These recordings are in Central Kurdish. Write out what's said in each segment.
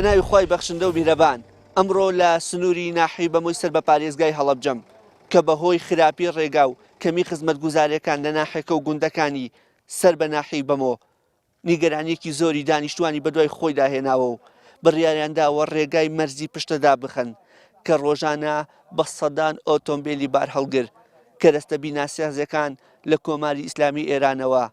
بەناوی خۆی بەخشندە و میهرەبان ئەمڕۆ لە سنووری ناحی بەمۆی سەر بە پارێزگای هەڵەبجەم کە بەهۆی خراپی ڕێگا و کەمی خزمەتگوزاریەکان لە ناحێکە و گوندەکانی سەر بە ناحی بەمۆ نیگەرانیەکی زۆری دانیشتوانی بەدوای خۆی داهێناوە و بڕیاریانداوە ڕێگای مەرزی پشتەدا بخەن کە ڕۆژانە بە سەدان ئۆتۆمبیلی بار هەڵگر کە دەستە بیناسازیەکان لە کۆماری ئیسلامی ئێرانەوە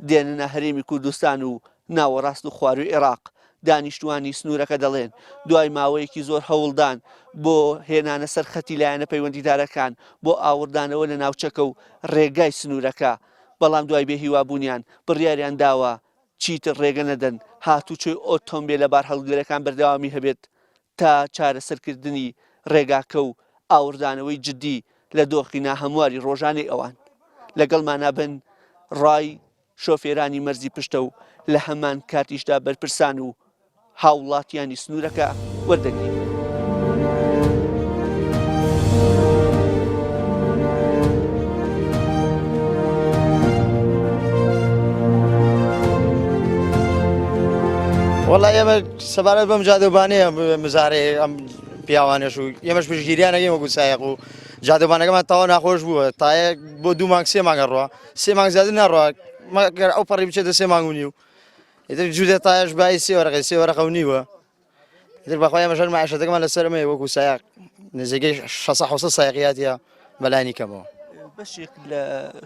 دێننە هەرێمی کوردستان و ناوەڕاست و خواروی عێراق دانیشتوانی سنوورەکە دەڵێن دوای ماوەیەکی زۆر هەوڵدان بۆ هێنانە سەرخەتی لایەنە پەیوەندیدارەکان بۆ ئاوردانەوە لە ناوچەکە و ڕێگای سنوورەکە بەڵام دوای بێهیوابوونیان بڕیاریان داوە چیتر ڕێگە نەدەن هاتوچۆی ئۆتۆمبیل لە بار هەڵگرەکان بەردەوامی هەبێت تا چارەسەرکردنی ڕێگاکە و ئاوردانەوەی جددی لە دۆخی ناهەمواری ڕۆژانەی ئەوان لەگەڵمانە بن ڕای شۆفێرانی مەرزی پشتە و لە هەمان کاتیشدا بەرپرسان و هاوڵاتیانی سنوورەکە وەردەگرین. وڵای ئێمە سەبارەت بەم جادەوبانەیە مزارێ ئەم پیاوانێش و ئێمەش پشتگیریانەکەی وەکو سایق و جادەوبانەکەمان تاوا ناخۆش بووە تایە بۆ 2 مانگ 3 مانگە ڕوا 3 مانگ زیاتر نەڕوا مەگەر ئەو پەڕی بچێتە 3 مانگ و نیو ئیتر جوودێت تایەش بای 3 وەرەقەی 3 وەرەقە و نیوە ئیتر بەخوای ئێمەشەر مەعیشەتەکەمان لەسەرمەیە وەکو سایق نزیکەی 600 سایقیاتیە بەلای کەمەوە بەشێک لە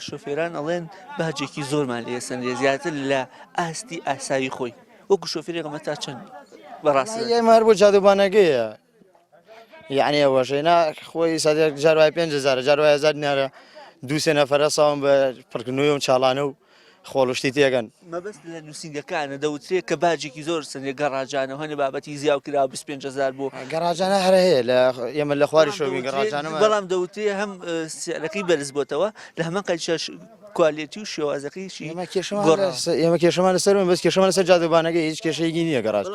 شۆفێران ئەڵێن باجێکی زۆرمان لێ سەندێ زیاتر لە ئاستی ئاسایی خۆی وەکو شۆفێرێکەمە تا چەند بەڕاستی ئێمە هەر بۆ جادەوبانەکەیە یعنی ئەوەشەینا خۆی سادێک جاروای 5,000 جاروای 1000 دینارە 2-3 نەفەرە ساوم بە پڕکردنەوەی و چاڵانە و خۆڵشتی تێگەن مەبەست لە نووسنگەکانە دەوترێت کە باجێکی زۆر سندێک گەڕاجانەوە هەنێ بابەتی زیاو کرا 25,000 بۆ گەڕاجانە هەر هەیە لە ئێمە لە خواری شۆبی گەڕاجانە بەڵام دەوترێت هەم سیارەکەی بەرز بۆتەوە لە هەمان قەیچە کوالیتی و شێوازەکەیشی ئێمە کێشەمان لەسەر بەس کێشەمان لەسەر جادەوبانەکەی هیچ کێشەیەکی نییە گەڕاج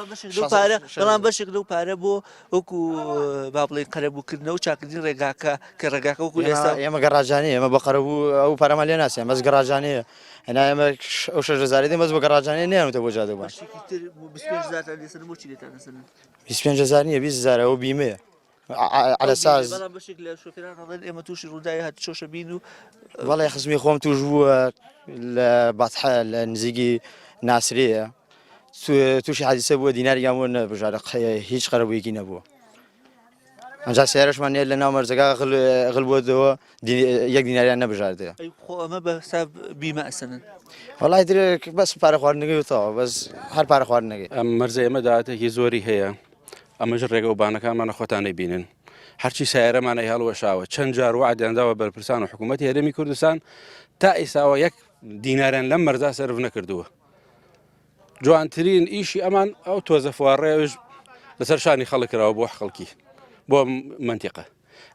بەڵام بەشێک لەو پارە بۆ وەکو با بڵێ قەرەبووکردنەوە و چاکردنی ڕێگاکە کە ڕێگاکە وەکو ئێستا ئێمە گەڕاجانەیە ئێمە بە قەرەبوو ئەو پارەمان لێ ناسیان بەس گەڕاجانەیە هەنا ئێمە ئەو 6,000 دێ بەس بە گەڕاجانەیە نێنێتە بۆ جادەوبان 25,000 نییە 20,000 ئەو بیمەیە على ساز بەڵام بەشێک لە شۆفێران ئەڵێن ئێمە تووشی ڕووداوی هات شۆشە بین و وەڵی خزمی خۆم توش بووە لە بەتحە لە نزیکی ناسرەیە تووشی حادیسە بووە دیناریان بووە نەبژارە هیچ قەرەبوویەکی نەبووە ئەنجا سیارەشمان نێت لە ناو مەرجەکە غڵ بۆتەوە 1 دیناریان نەبژاردەیە خۆ ئەمە بە حساب بیمە ئەسەنن وەڵای درێک بەس پارە خواردنەکەیتەوە بەس هەر پارە خواردنەکەی ئەم مەرجە ئێمە داهاتێکی زۆری هەیە ئەمەش ڕێگە و بانەکانمانە خۆتانەی بینن هەرچی سیارەمانە هەڵوەشاوە چەند جار وعدیانداوە بەرپرسان و حکوومەتی هەرێمی کوردستان تا ئێساوە 1 دیناریان لەم مەرجە سەرف نەکردووە جوانترین ئیشی ئەمان ئەو تۆزە فوارڕێژ لەسەر شانی خەڵکراوە بۆ خەڵکی بۆ منتیقە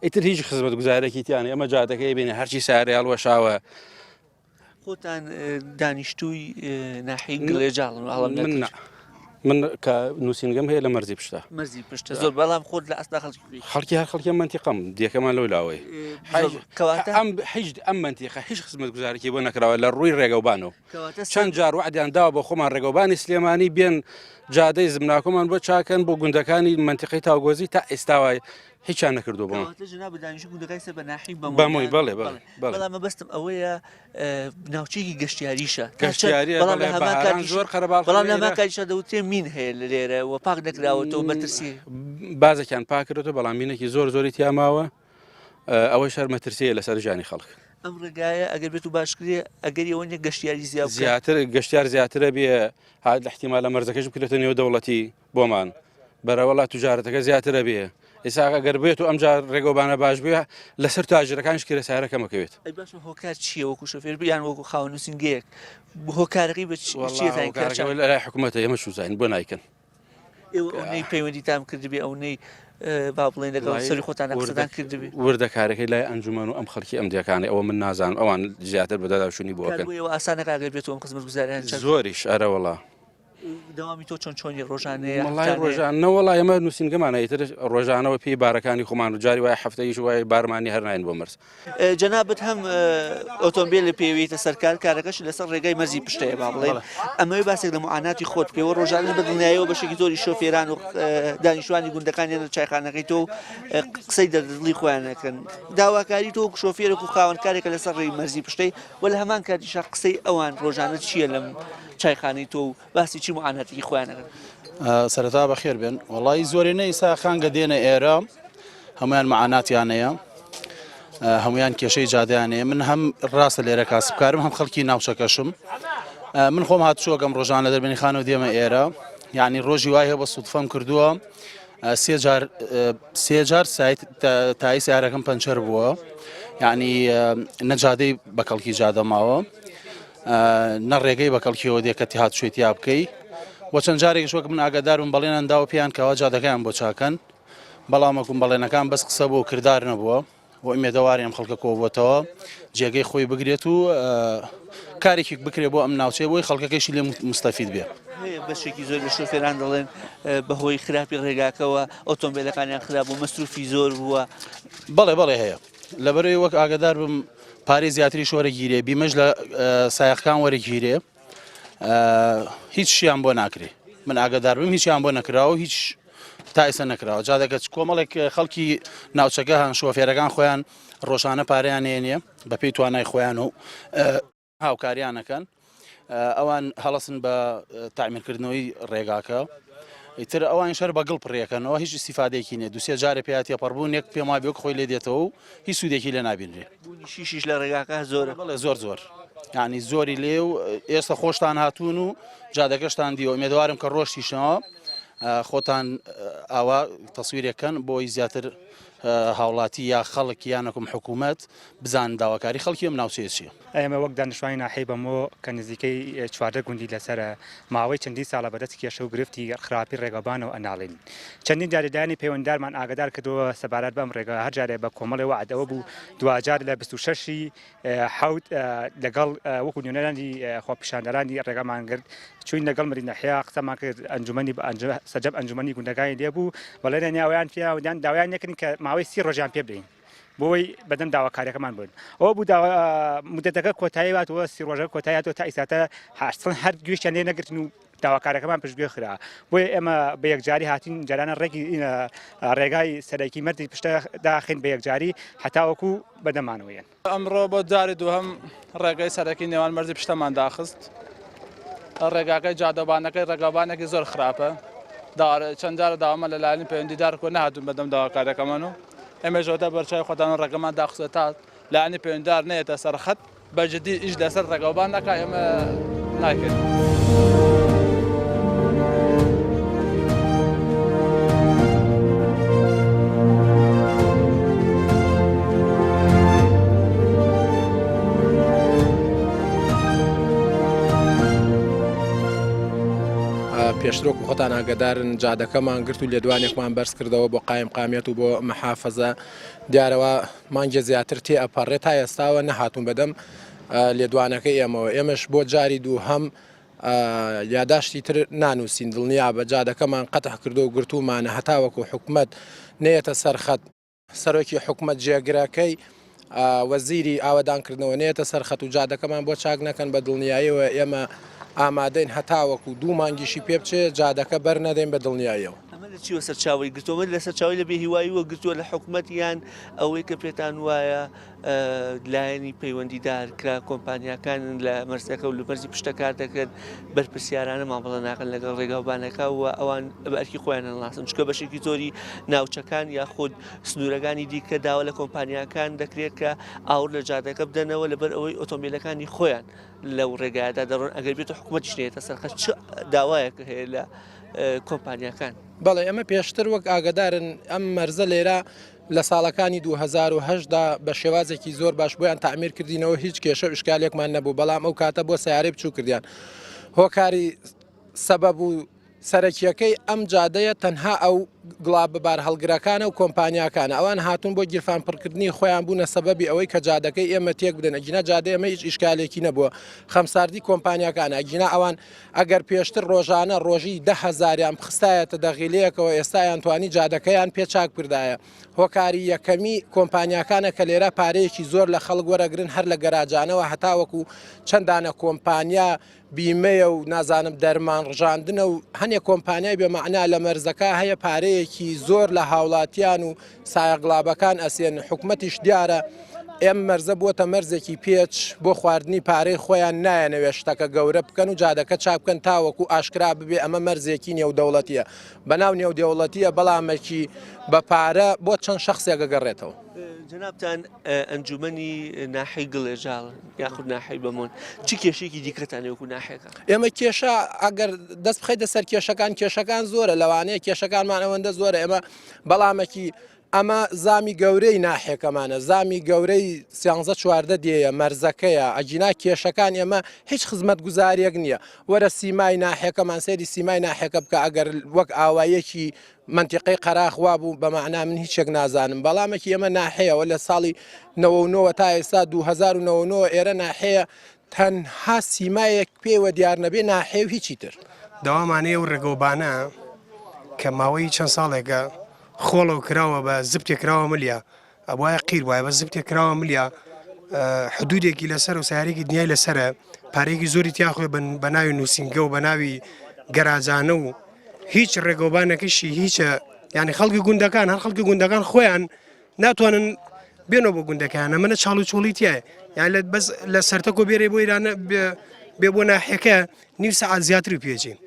ئیتر هیچ خزمەت گوزارێکی تیانە ئەمە جادەکەی بینێ هەرچی سیارە هەڵوەشاوە خۆتان دانیشتووی ناحی گڵێجاڵن من کە نووسینگەم هەیە لە مەرزی پشتە مەرزی پشتە زۆر بەڵام خۆت لە ئەستا خەڵکی هەر خەڵکی منتیقەم دیەکەمان لەو لاوەی ئەم منتیقە هیچ خزمەت گوزارێکی بۆ نەکراوە لە ڕووی ڕێگەوبانەوە چەند جار وعدیان داوە بۆ خۆمان ڕێگەوبانی سلێمانی بێن جادەی زمناکۆمان بۆ چاکەن بۆ گوندەکانی منتیقەی تاوگۆزی تا ئێستاوای هیچیان نەکردو بۆم بەمۆی بەڵێ بەڵام مەبەستم ئەوەیە ناوچەیەکی گەشتیاریشە زۆر خەرەباڵ بەڵام لەما کاریشە دەوتێ مین هەیە لە لێرە و پاک نەکراوەتەوە مەترسی بازێکیان پاکردەوە بەڵام مینێکی زۆری تیاماوە ئەوەی شەر مەترسیە لەسەر ژانی خەڵک ئەم ڕێگایە ئەگەر بێت و باشکرێ ئەگەری ئەوە نیە گەشتیاری زیاتر گەشتیار زیاترە بێ هات لە احتیمال لە مەرزەکەش بکرێتە نێو دەوڵەتی بۆمان بەرەوەڵا توجارەتەکە زیاترە بێ ئێستا ئەگەر بێت و ئەمجار ڕێگەوبانە باش بێ لەسەر تاجرەکانش کرێ سیارەکەمەکەوێت باشە هۆکار چییە وەکو شۆفێر بیان وەکو خاوەن نووسینگەیەک هۆکارەکەی بە لای حکوومەتە ئێمە شوزین بۆ نایکەن ئەوەی پەیوەندی تام کردبێ ئەوەی با بڵێن لەگەڵ سەری خۆتان قسەدان کردبێ وردەکارەکەی لای ئەنجومەن و ئەم خەڵکی ئەم دیەکانی ئەوە من نازانم ئەوان زیاتر بەداداشونی بۆکەن ئاسانە ئاگەر بێت ئەم خزمەت گوزاریان زۆریش ئەرە وڵا دەوامی تۆ چۆن چۆنی ڕۆژانەیە وڵای ڕۆژانە وڵای ئەمە نووسینگەمانە ئیتر ڕۆژانەوە پێی بارەکانی خۆمان و جاری وایە هەفتەیش وایە بارمانی هەرناین بۆ مرس جەنابەت هەم ئۆتۆمبیل پێویتە سەرکار کارەکەش لەسەر ڕێگای مەرزی پشتەیە با بڵێن ئەمەوەی باسێک لە معاناتی خۆت پێوە ڕۆژانە بەدڵنیایەوە بەشێکی زۆری شۆفێران و دانیشتوانی گوندەکانیان لە چایخانەکەی تۆ قسەی دەردڵی خۆیانەکەن داواکاری تۆ شۆفێرێک و خاوەنکارێکە لەسەر ڕێی مەرزی پشتەی وە لە هەمان کاتیشا قسەی ئەوان ڕۆژانە چییە لەم چایخانەی تۆ و باسی چی معاناتێکی خۆیانەکەن سەرەتا بەخێر بێن وڵی زۆرینەی ساخانگە دێنە ئێرە هەمویان معاناتیانەیە هەمویان کێشەی جادیانەیە من هەم ڕاستە لێرە کاسبکارم هەم خەڵکی ناوچەکەشم من خۆم هاتووەگەم ڕۆژانە دەربێنی خانە و دێمە ئێرە یعنی ڕۆژی وایە بە سوودفەم کردووە سێ جار سایت تای سیارەکەم پەنچەر بووە یعنی نەجادەی بە کەڵکی جادەماوە نە ڕێگەی بە کەڵکیەوە دێکەتی هات شوێتی یا بکەی وە چەند جارێکی شوەکە من ئاگادارم بەڵێنان داوە پیان کەەوە جادەکەیان بۆ چاکەن بەڵامەکوم بەڵێنەکان بەس قسە بۆ کردار نەبووە و ئمێدەواریم خەڵکە کۆبووەتەوە جێگەی خۆی بگرێت و کارێکی بکرێت بۆ ئەم ناوچەیە بۆی خەڵکەکەیشی لێ مستەفید بێ بەشێکی زۆر لە شۆفێران دەڵێن بەهۆی خراپی ڕێگاکەوە ئۆتۆمبیلەکانیان خراپ و مەسروفی زۆر بووە بەڵێ هەیە لەبەرەوەی وەک ئاگادار بم پارێ زیاتری شۆرەگیرێ بیمەش لە سایەخەکان وەرەگیرێ هیچ شیان بۆ ناکرێ من ئاگادار بم هیچیان بۆ نەکراوە هیچ تایسە نەکراوە جادەکە کۆمەڵێک خەڵکی ناوچەکە هەن شۆفێرەکان خۆیان ڕۆژانە پارەیان هێنێ بە پێی توانای خۆیان و هاوکاریانەکەن ئەوان هەڵەسن بە تاعمیرکردنەوەی ڕێگاکە ئیتر ئەوان شەر بە گڵ پڕێکەنەوە هیچ استیفادێکی نیە دوسێ جارە پێاتی پەڕبوون یەک پێما بێک خۆی لێ دێتەوە و هیچ سوودێکی لێ نابینرێ شیش لە ڕێگاکە زۆر بڵێ زۆر یعنی زۆری لێ و ئێستا خۆشتان هاتوون و جادەکەشتان دیوە ئمێدوارم کە ڕۆشتیشنەوە خۆتان ئاوا تەسویرەکەن بۆی زیاتر هاوڵاتی یا خەڵک یانەکم حکوومەت بزان داواکاری خەڵکی ئەم ناوچەیە چیە ئێمە وەک دانیشتوانی ناحەی بەمەوە کە نزیکەی چواردە گوندی لەسەر ماوەی چەندی ساڵە بەدەست کێشە و گرفتی خراپی ڕێگەبانەوە ئەناڵین چەندین جاریدانی پەیوەنددارمان ئاگادار کردەوە سەبارەت بەم ڕێگە هەر جارێ بە کۆمەڵی وعدەوە بوو دوجار لە 26 حوت لەگەڵ وەکو نوێنەرانی خۆپیشاندەرانی ڕێگەمان کرد چوین لەگەڵ مەری نەحیا قسەمان کرد ئەنجومەنی سەجەب ئەنجومەنی گوندەکانی لێ بوو بەڵێنە نیاویان پیاوەدان داوایان نەکردن کە ماوەی 30 ڕۆژیان پێ بدەین بۆی بەدەم داواکاریەکەمان بوون ئەوە بوو مدەتەکە کۆتایی واتەوە 30 ڕۆژە کۆتاییاتەوە تا ئیساتە هەر گوێشتیان لێ نەگرتن و داواکارەکەمان پشتگوێ خرا بۆیە ئێمە بە یەکجاری هاتین جارانە ڕێگای سەرەکی مەردی پشتە داخین بە یەکجاری هەتاوەکو بەدەمانەوەیان ئەمڕۆ بۆ جاری دووهەم ڕێگای سەرەکی نێوان مەرزی پشتەمان داخست ڕێگاکەی جادەبانەکەی ڕێگەبانێکی زۆر خراپە چەند جارە داوامە لە لایەنی پەیوەندیدار کۆ نهاتون بەدەم داواکارەکەمان و ئێمەژۆتە بەرچای خۆتان ڕێگەمان داخستە تا لایەنی پەیوەندیدار نێتە سەرخەت بەجددی ئیش لەسەر ڕێگەبان نەکا ئێمە ناکرد. پێشترۆک خۆتان ئاگدارن جادەکەمان گرت و لێدوانێکمان بەرز کردەوە بۆ قایم قامیەت و بۆ مەحافەزە دیارەوە مانگە زیاتر تێ ئەپەڕێت تا ئێستاوە نەهاتوون بەدەم لێدوانەکەی ئێمەوە ئێمەش بۆ جاری دوو هەم یاداشتی تر نانووسین دڵنیا بە جادەکەمان قەتح کردو و گرتومانە هەتاوەکو حکومەت نێتە سەرخەت سەرۆکی حکومەت جێگراکەی وەزیری ئاوەدانکردنەوە نێتە سەرخەت و جادەکەمان بۆ چاک نەکەن بە دڵنیاییەوە ئێمە ئامادەین هەتاوەکو دوو مانگیشی پێ بچێ جادەکە بەر نەدەین بە دڵنیاییەوە ئەمە لە چیوە سەرچاوی گرتووە لە سەرچاوی لە بێهیواییوە گرتووە لە حکوومەتیان ئەوەی کە پێتان وایە لایەنی پەیوەندیدار کرا کۆمپانیاکان لە مەرزەکە و لە مەرزی پشتە کار دەکرد بەرپرسیارانە مامەڵە ناکەن لەگەڵ ڕێگاوبانەکە و ئەوان بەرکی خۆیان ناسن چکە بەشێکی زۆری ناوچەکان یاخود سنوورەکانی دیکە داوا لە کۆمپانیاکان دەکرێت کە ئاور لە جادەکە بدەنەوە لەبەر ئەوەی ئۆتۆمبیلەکانی خۆیان لەو ڕێگایدا دەڕۆن ئەگەر بێت حکوومەتیش نێتە سەرخەت چ داوایەکە هەیە لە کۆمپانیاکان بەڵێ ئەمە پێشتر وەک ئاگدارن ئەم مەرزە لێرە لە ساڵەکانی 2010دا بە شێوازێکی زۆر باش بۆیان تعمیر کردینەوە هیچ کێشە شکالێکمان نەبوو بەڵام ئەو کاتە بۆ سیارەی بچوو کردیان هۆکاری سەبەب و سەرەکیەکەی ئەم جادەیە تەنها ئەو گڵاب بەبار هەڵگرەکانە و کۆمپانیاکانە ئەوان هاتوون بۆ گیرفان پڕکردنی خۆیان بوونە سەبەبی ئەوەی کە جادەکەی ئێمە تێک بدەن ئەگینا جادە ئەمە هیچ ئیشکالێکی نەبووە خەمساردی کۆمپانیاکانە ئەگینا ئەوان ئەگەر پێشتر ڕۆژانە ڕۆژی 10,000یان خستایەتە دەغیلەیەکەوە ئێستایان توانی جادەکەیان پێ چاک کردایە هۆکاری یەکەمی کۆمپانیاکانە کە لێرە پارەیەکی زۆر لە خەڵک وەرەگرن هەر لە گەراجانەوە هەتاوەکو چەندانە کۆمپانیا بیمەیە و نازانم دەرمان ڕژاندنە و هەنێک کۆمپانیای بێمەعنا لە مەرزەکە هەیە پارەیەکی زۆر لە هاوڵاتیان و سایەقلابەکان ئەسێن حکومەتیش دیارە ئێم مەرزە بووە مەرزێکی پێچ بۆ خواردنی پارەی خۆیان نایەنەوێ شتەکە گەورە بکەن و جادەکە چاپ بکەن تاوەکو ئاشکرا ببێ ئەمە مەرزێکی نێودەوڵەتیە بەناو نێودەوڵەتیە بەڵامێکی بە پارە بۆ چەند شخصێک گەڕێتەوە. جنابتان ئەنجومەنی ناحەی گڵێژاڵ یاخود ناحەی بەمۆن چی کێشێکی دیکەتان وەکو ناحەکە؟ ئێمە کێشە ئەگەر دەست بخەیتە سەر کێشەکان زۆرە لەوانەیە کێشەکانمان ئەوەندە زۆرە ئێمە بەڵامێکی ئەمە زامی گەورەی ناحێکەمانە زامی گەورەی 14 دێیە مەرزەکەیە ئەجینا کێشەکان ئێمە هیچ خزمەت گوزاریەک نییە وەرە سیمای ناحێکەمان سەیری سیمای ناحێکە بکە ئەگەر وەک ئاوایەکی منتیقی قەراخوا بوو بەمەعنا من هیچێک نازانم بەڵامێکی ئێمە ناحەیەوە لە ساڵی 99 تا ئێستا 2009 ئێرە ناحەیە تەنها سیمایەک پێوە دیار نەبێ ناحێ و هیچی تر داوامانەیە و ڕێگەوبانە کە ماوەی چەند ساڵێکە خۆڵەو کراوە بە زبتێک کراوە ملیە ئەوایە قیر وایە بە زبتێک کراوە ملیە حدودێکی لەسەر و سیارێکی دنیای لەسرە پارێکی زۆری تیاخۆی بە ناوی نووسنگە و بە ناوی گەراجانە و هیچ ڕێگەوبانەکەشی هیچە یعنی خەڵکی گوندەکان هەر خەڵکی گوندەکان خۆیان ناتوانن بێنەوە بۆ گوندەکانە منە چاڵ و چۆڵی تایە یان بەس لە سەرتەکۆ بێرێ بۆ ئیرانە بێ بۆ ناحەکە نیو سەعات زیاتری پێچین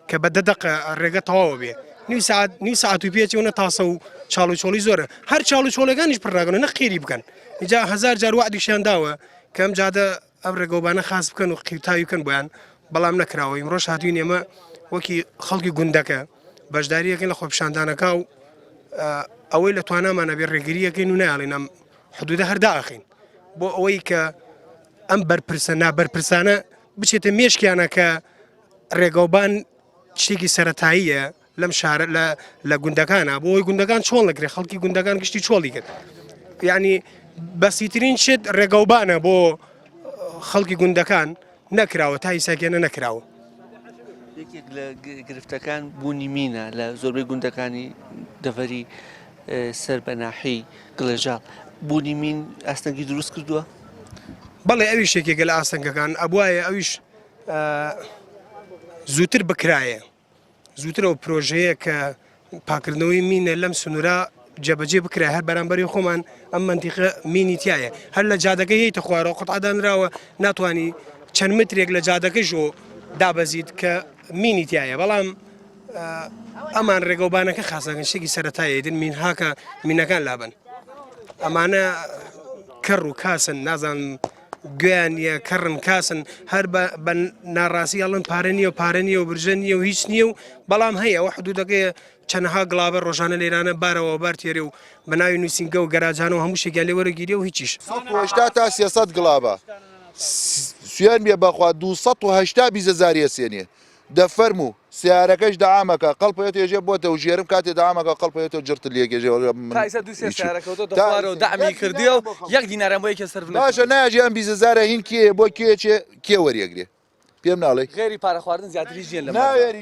کە بە دەدەقە ڕێگە تەواوە بێ نیو ساعت و پێچەوە تاسە و چاڵ و چۆڵی زۆرە هەر چاڵ و چۆڵەکانیش پڕناگەن نەخێری بکەن اینجا 1000 جار وعدیشیان داوە کە ئەم جادە ئەم ڕێگەوبانە خاص بکەن و قیتاوی بکەن بۆیان بەڵام نەکراوە ئیمڕۆژ هاتوین ئێمە وەکی خەڵکی گوندەکە بەشداریەکەن لە خۆپیشاندانەکە و ئەوەی لە توانامانە بێ ڕێگریەکەین و نایڵین ئەم حدودە هەرداخین بۆ ئەوەی کە ئەم بەرپرسە نابەرپرسانە بچێتە مێشکیانە کە ڕێگەوبان شتێکی سەرەتاییە لەم شارە لە گوندەکانە بۆ ئەوی گوندەکان چۆڵ نەکرێت خەڵکی گوندەکان گشتی چۆڵی کرد یعنی بەسیترین شت ڕێگەوبانە بۆ خەڵکی گوندەکان نەکراوە تا ئیساکێنە نەکراوە یەکێک لە گرفتەکان بوونی مینە لە زۆربەی گوندەکانی دەڤەری سەر بە ناحەی گڵێژاڵ بوونی مین ئاستەنگی دروست کردووە؟ بەڵێ ئەویش یەکێکە لە ئاستەنگەکان ئەبوایە ئەویش زووتر بکرایە زووترەوە پرۆژەیە کە پاکردنەوەی مینە لەم سنوورە جێبەجێ بکرای هەر بەرامبەری خۆمان ئەم منتیقە مینی تایە هەر لە جادەکەی هەیتە خوارەوە قوتعدانراوە ناتوانانی چەند مترێک لە جادەکەشۆ دابەزیت کە مینی تایە بەڵام ئەمان ڕێگەوبانەکە خاسەکەن شتێکی سەرەتایە دن مینهاکە مینەکان لابن ئەمانە کەڕ و کاسن نازانم گویان یە کەڕن کاسن هەر بە ناڕاستی هەڵن پارە نییە و پارە نییە و برژە نییە و هیچ نییە و بەڵام هەیە ئەوە حدودەکەی چەندها گڵابە ڕۆژانە لێرانە بارەوە بار تێرێ و بە ناوی نووسنگە و گەراجانەوە هەموو شتێکیان لێ وەرەگیرێ و هیچیش 180 تا 300 گڵابە سوێن بێ بەخوا 280 بیزەزاریە سێنێ دەفەرموو سیارەکەش دەعامەکە قەڵپێت ێژێ بۆتە و ژێرم کاتێ دەعامەکە قەڵپێتەوە جرت لێگەژێ دامی کردی و یەک دینارم بۆ یەکە سەر باشە ناژێ ئەم بیزەزارە هین کێ بۆ کێ وەریەگرێ پێم ناڵێ غێری پارە خواردن زیاتری ژێن لە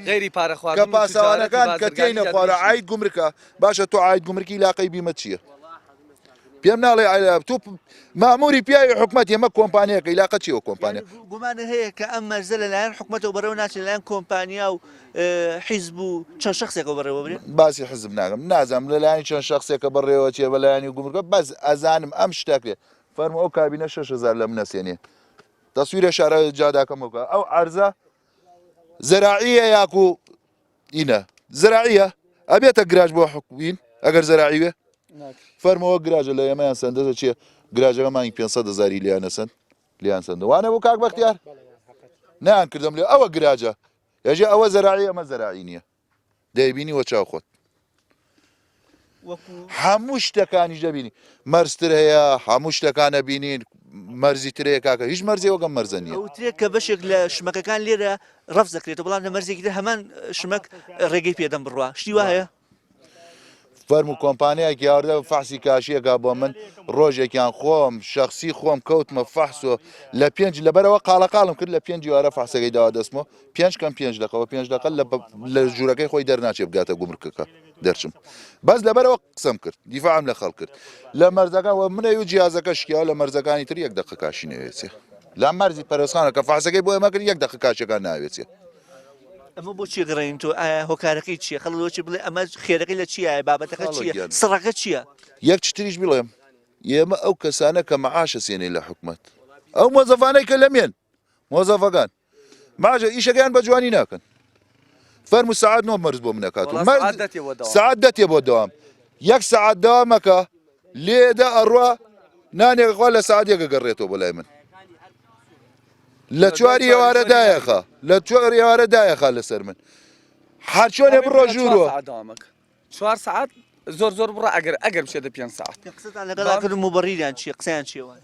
غێری پارە کە خواردن پاسەوانەکان کە تێینە خوارە عید گومرکە باشە تۆ عید گومرکی لاقەی بیمە چییە؟ پێم ناڵێ تۆ ماموری پیاوی حکومەت ئێمە کۆمپانیەکە عیلاقە چیەوە کۆمپانیا گومانە هەیە کە ئەم مەرزە لەلایەن حکومەتەوە بەرەو ناچێت لەلایەن کۆمپانیا و حیزب و چەند شخصێکەوە بەڕێوە بێت باسی حزب ناگەم نازانم لەلایەن چەند شخصێکە بەڕێوە چێ بەلایانی گومرگە بەس ئەزانم ئەم شتەکرێ فەرمو ئەو کابینە 6000 لە منەسێنێ تەسویرە شارە جاداکەمەوە ئەو عەرزە زەراعیە یاکو ئینە زەراعیە ئەبێتە گراژ بۆ حکومین ئەگەر زەراعیوێ فەرمەوە گراژە لە ئێمەیان سندەزە چیە گراژەکە مانگی 500,000 لیانە سند لیان سند وانە بۆ کاک بەختیار نان کردم لێ ئەوە گراجە یاژێ ئەوە زەراعی ئەمە زەراعی نییە دەیبینی وە چاو خۆت هەموو شتەکانی دەبینی مەرزتر هەیە هەموو شتەکانە بینین مەرزی ترەیە کاکە هیچ مەرزی وەگەم مەرزە نییە ئەوترێت کە بەشێک لە شمەکەکان لێرە ڕەف دەکرێتەوە بەڵام لە مەرزێکی هەمان شمەک ڕێگەی پێدەم بڕوا شتی وایە فەرم و کۆمپانیایەکی یاوردە فەحسی کاشیەکە بۆ من ڕۆژێکیان خۆم شخصی خۆم کەوتمە فەحسۆ لە پێنج لەبەرەوە قاڵەقاڵم کرد لە 5 وارە فەحسەکەی داوا دەستمەوە 5 کەم 5 دقەوە 5 دقە لە ژوورەکەی خۆی دەرناچێ بگاتە گومرکەکە دەرچم بەس لەبەرەوە قسەم کرد دیفاعم لە خەڵ کرد لە مەرزەکە منەوی و جیازەکە شکیاوە لە مەرزەکانی تر 1 دقە کاشی نەوێتێ لە مەرزی پەرۆسخانە کە فەحسەکەی بۆ ئێمە کرد 1 دقە کاشەکان ناوێتێ ئەمە بۆچی گەڕین تۆ ئایا هۆکارەکەی چییە خەڵۆکی بڵێ ئەمە خێرەکەی لە چیە بابەتەکە چییە سڕەکە چییە یەک چتریش بڵێم ئێمە ئەو کەسانە کە مەعاشە سێنەی لە حکومەت ئەو مۆزەفانەی کە لەمێن مۆزەفەکان ماژە ئیشەکەیان بە جوانی ناکەن فەرمو سعات 9 مەرز بۆ منەکات سعات دەتێ بۆ دەوام 1 سعات دەوامەکە لێدا ئەڕوا نانێکخوا لە سعات یەکە گەڕێتەوە بۆ لای من لە چواری ئێوارەدایەخە لە چواری ئێوارەدایەخە لەسەر من هەر چۆنێ بڕۆ ژوورۆ 4 ساعت زۆر زۆر بڕە ئەگەر بشێتە 5 ساعت قسەتان لەگەڵاکردن و بەڕیدان چیە قسەیان چیەوە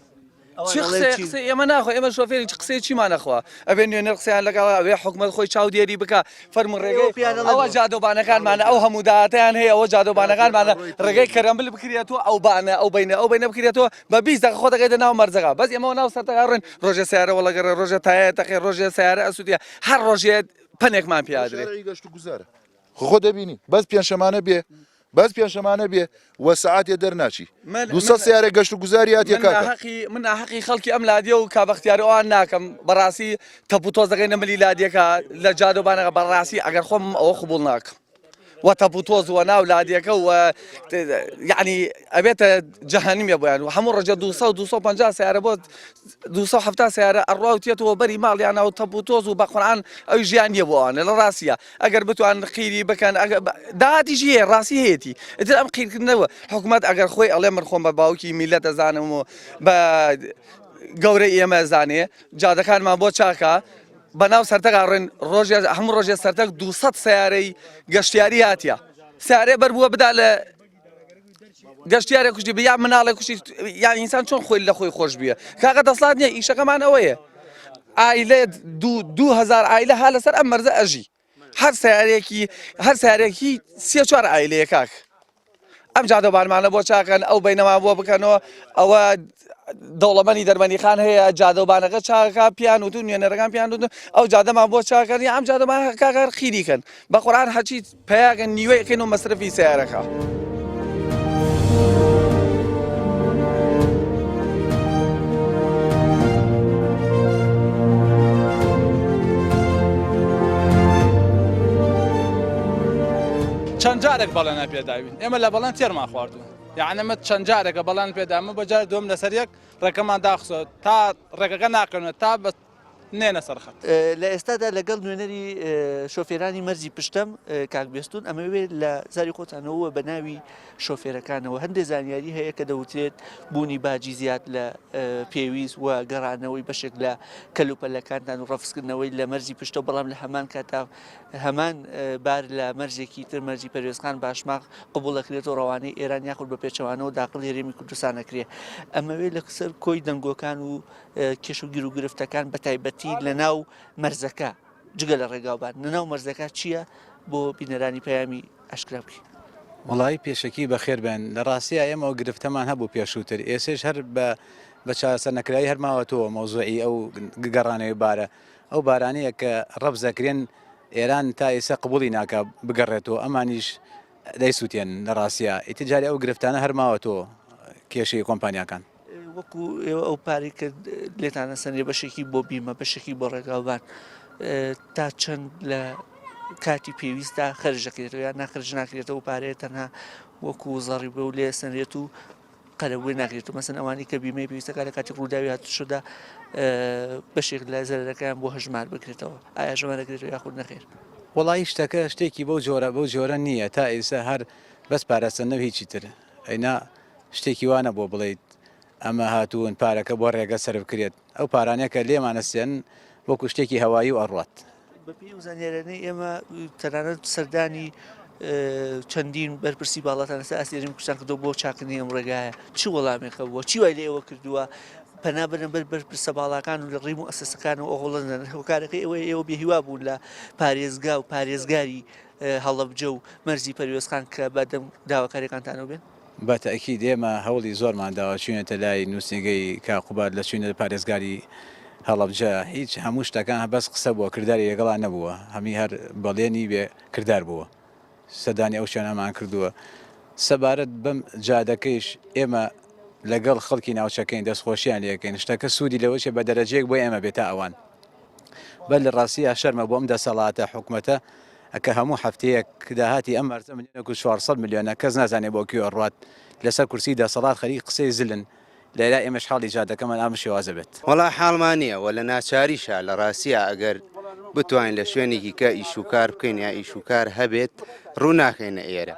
قسە ئێمە ناخۆ ئێمە شۆفێری قسەی چیمان نەخوا ئەبێ نوێنەر قسەیان لەگەڵ ئەوێ حکومەت خۆی چاودێری بکە فەرمو ڕێگەی ئەوە جادۆبانەکانمانە ئەو هەموو داهاتیان هەیە ئەوە جادۆبانەکانمانە ڕێگەی کەرەمبل بکرێتەوە ئەو بانە ئەو بینە بکرێتەوە بە 20 دقیقە خۆ دەگەیتە ناو مەرزەکە بەس ئێمە ناو سەرتەکە ڕێن ڕۆژێ سیارە وەڵەگەڕێ ڕۆژە تایە تەقی ڕۆژێ سیارە ئەسوودیە هەر ڕۆژێ پەنێکمان پیادرێ خۆ دەبینی بەس پێنجشەمانە بێ بەس پێنجشەمانە بێ وە سعاتێ دەرناچی 200 سیارە گەشت و گوزاری هاتیە کاکە من حەقی خەڵکی ئەم لادیە و کابەختیارەوەیان ناکەم بەڕاستی تەپوتۆزەکەی نەمەلی لادیەکە لە جادۆبانەکە بەڕاستی ئەگەر خۆم ئەوە قبوڵ ناکەم وە تەپوتۆز وە ناو لادیەکە و یعنی ئەبێتە جەهەنیمە بۆیان و هەموو ڕۆژە 250 سیارە بۆ 270 سیارە ئەڕواوتێتەوە بەری ماڵیان و تەپوتۆز و بە قورئان ئەوی ژیان نییە بۆوانە لە ڕاستیە ئەگەر بتوان قیری بکەن داهاتیش هەیە ڕاستی هەیەی ئیتر ئەم قیرکردنەوە حکوومەت ئەگەر خۆی ئەڵێ من خۆم بە باوکی میلەت دەزانم و بە گەورەی ئێمە زانێ جادەکانمان بۆ چاکە بەناو سەرتەکە ڕێن هەموو ڕۆژێ سەرتەک 200 سیارەی گەشتیاری هاتیە سیارێ بەربووە بدا لە گەشتیارێ کوشتی بیا مناڵێ کوشتی یان ئینسان چۆن خۆی لە خۆی خۆش بیە کاکە دەسڵات نییە ئیشەکەمان ئەوەیە ئایلێ 2000 ئایلە ها لەسەر ئەم مەرزە ئەژی هەر سیارێکی 3-4 ئایلەیە کاک ئەم جادۆبانمانە بۆ چاکەن ئەو بینەمان بۆ بکەنەوە ئەوە دەوڵەمەنی دەرمەنی خان هەیە جادۆبانەکە چاکە پیان و تو نوێنەرەکان پیان و ئەو جادەمان بۆ چاکەن ئەم جادۆمان کاکە خیریکەن بە قورئان هەرچی پەیاکەن نیوەیەکەن و مەسرفی سیارەکە چەند جارێک بەڵێنە پێداوین ئێمە لە بەڵێن تێرمان خواردووە یعنی ئەمە چەند جارێکە بەڵێن پێدامە بە جار دوم لەسەر یەک ڕێگەمان داخسۆ تا ڕێگەکە ناکەنێت تا بە نێنە سەرخەت لە ئێستادا لەگەڵ نوێنەری شۆفێرانی مەرزی پشتەم کاک بێستون ئەمەوێت لە زاری خۆتانەوە بە ناوی شۆفێرەکانەوە هەندێک زانیاری هەیە کە دەوترێت بوونی باجی زیاد لە پێویست و گەڕانەوەی بەشێک لە کەلوپەلەکانتان و ڕەفزکردنەوەی لە مەرزی پشتە بەڵام لە هەمان کاتا هەمان بار لە مەرزێکی تر مەرزی پەروێزخان باشماق قبوڵ دەکرێتەوە ڕەوانەی ئێران یاخود بە پێچەوانەوە داخڵ هێرێمی کوردستان نەکرێ ئەمەوێت لەسەر کۆی دەنگۆکان و کێش و گیر و گرفتەکان بە تایبەتی لە ناو مەرزەکە جگە لە ڕێگاوبان لە ناو مەرزەکە چییە بۆ بینەرانی پەیامی ئەشکرا بکەین وڵی پێشکی بەخێر بێن لە ڕاستیە ئێمە ئەو گرفتەمان هەبوو پێشووتر ئێسش هەر بە چاسە نەکرایی هەرماوەتەوە مۆزوعی ئەو گەڕانەوەی بارە ئەو بارانەیە کە ڕەبزەکرێن ئێران تا ئێستا قبوڵی ناکە بگەڕێتەوە ئەمانیش دەیسووتێن لە ڕاستیە ئیتیجاری ئەو گرفتانە هەرماوەتەوە کێشەی کۆمپانیاکان وەکو ئێوە ئەو پارێک کە لێتانە سەنێ بەشێکی بۆ بیمە بەشێکی بۆ ڕێگاوبان تا چەند لە کاتی پێویستە خەرجەکرێتەوە یان ناخرج ناکرێتەوە پارەیە تەنها وەکو زەڕی بە و لێ سەنرێت و قەرەبووی ناکرێتەوە مەسەن ئەوانی کە بیمەی پێویستەکە لە کاتی ڕووداوی هاتوشدا بەشێک لە زەرەکەیان بۆ هەژمار بکرێتەوە ئایا ژەمە دەکرێتەوە یاخود نەخێر وڵی شتەکە شتێکی بەو جۆرە نییە تا ئێستا هەر بەس پارەسەندنەوە هیچی تر ئەینا شتێکی وانە بۆ بڵێیت ئەمە هاتوون پارەکە بۆ ڕێگە سەرف کرێت ئەو پارانەکە لێمانەسێن وەکو شتێکی هەوایی و ئەڕات بەپی و زانیارانەی ئێمە تەنانەت سەردانی چەندین بەرپرسی باڵاتان لەسەر ئاسیێری کوردستان کردەوە بۆ چاکردنی ئەم ڕێگایە چی وەڵامێکە بووە چی وای لێ ئێوە کردووە پەنا بەرەمبەر بەرپرسە باڵاکان و لە ڕێی مؤسسەکان و ئەوڵەن هۆکارەکەی ئێوە بێهیوا بوون لە پارێزگا و پارێزگاری هەڵەبجە و مەرزی پەروێزخان کە بەدەم داواکاریەکانتانەوە بێن بە تەکید ئێمە هەوڵی زۆرمان داوە چوینەتە لای نووسنگەی کاقوبات لە چوینە پارێزگاری هەڵەبجە هیچ هەموو شتەکان بەس قسە بووە کردداری لەگەڵا نەبووە هەمی هەر بەڵێنی بێ کردار بووە سەدانی ئەو شوێنەمان کردووە سەبارەت بەم جادەکەیش ئێمە لەگەڵ خەڵکی ناوچەکەین دەستخۆشییان لەکەین شتەکە سوودی لەوەچێ بە دەرەجەیەک بۆ ئێمە بێتە ئەوان بەل لە ڕاستیە شەرمە بۆم دەسەڵاتە حکوومەتە ئەکە هەموو هەفتەیەک داهاتی ئەم مەرزە 400 میلیۆنە کەس نازانێ بۆ کوێ ڕات لەسەر کورسی دەسەڵات خەریک قسەی زلن لێرا ئێمەش حاڵی جادەکەمان ئام شێوازە بێت وەڵا حاڵمانە و لە ناچاریشە لە ڕاستیە ئەگەر بتوانین لە شوێنێکی کە ئیشوکار بکەین یا ئیشوکار هەبێت ڕوو ناکەینە ئێرە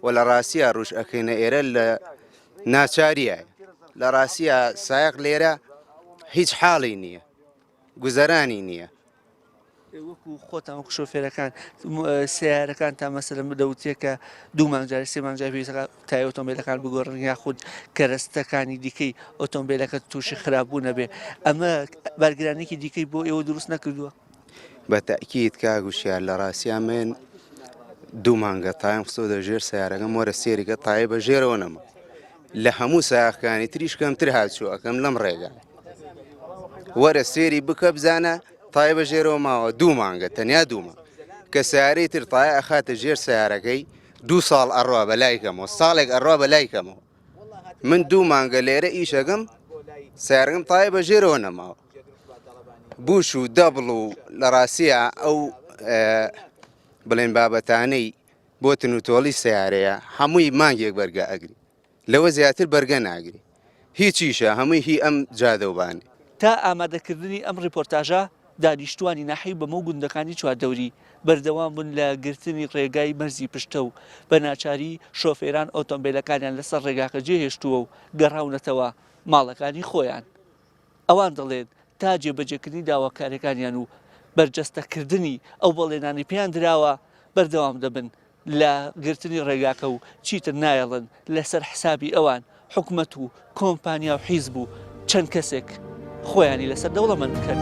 و لە ڕاستیە ڕوش ئەکەینە ئێرە لە ناچاریە لە ڕاستیە سایق لێرە هیچ حاڵی نییە گوزەرانی نییە وەکو خۆتان وەکو شۆفێرەکان سیارەکان تا مەسەلەن بدەوتێکە دوو مانگجار سێ مانگجار پێویستە تای ئۆتۆمبیلەکان بگۆڕن یا خود کەرەستەکانی دیکەی ئۆتۆمبیلەکە تووشی خراپبوو نەبێ ئەمە بارگرانێکی دیکەی بۆ ئێوە دروست نەکردووە بە تەکید کاگوشیار لە ڕاستیە من دوو مانگە تایم خستۆ دەژێر سیارەکەم وەرە سێریکە تایە بە ژێرەوە نەما لە هەموو سایەخەکانی تریش کەمتر هاتچوو ئەەکەم لەم ڕێگا وەرە سێری بکە بزانە تای بە ژێرەوە ماوە دوو مانگە تەنیا دوومە کە سیارەی تر تایە ئەخاتە ژێر سیارەکەی 2 ساڵ ئەڕوا بەلایکەمەوە ساڵێک ئەڕوا بەلایکەمەوە من دوو مانگە لێرە ئیشەکەم سیارەکەم تایە بە ژێرەوە نەماوە بوش و دەبڵ و لە ڕاستیە ئەو بڵێن بابەتانەی بۆ تنوتۆڵی سیارەیە هەمووی مانگێک بەرگە ئەگری لەوە زیاتر بەرگە ناگری هیچیشە هەمووی هی ئەم جادەوبانی تا ئامادەکردنی ئەم ڕیپۆرتاژە دانیشتوانی ناحی بەمە گوندەکانی چواردەوری بەردەوام بوون لە گرتنی ڕێگای مەرزی پشتە و بە ناچاری شۆفێران ئۆتۆمبیلەکانیان لەسەر ڕێگاکە جێهێشتووە و گەڕاونەتەوە ماڵەکانی خۆیان ئەوان دەڵێن تا جێبەجێکردنی داواکاریەکانیان و بەرجەستەکردنی ئەو بەڵێنانی پێیان دراوە بەردەوام دەبن لە گرتنی ڕێگاکە و چیتر نایەڵن لەسەر حسابی ئەوان حکومەت و کۆمپانیا و حیزب و چەند کەسێک خۆیانی لەسەر دەوڵەمەند بکەن.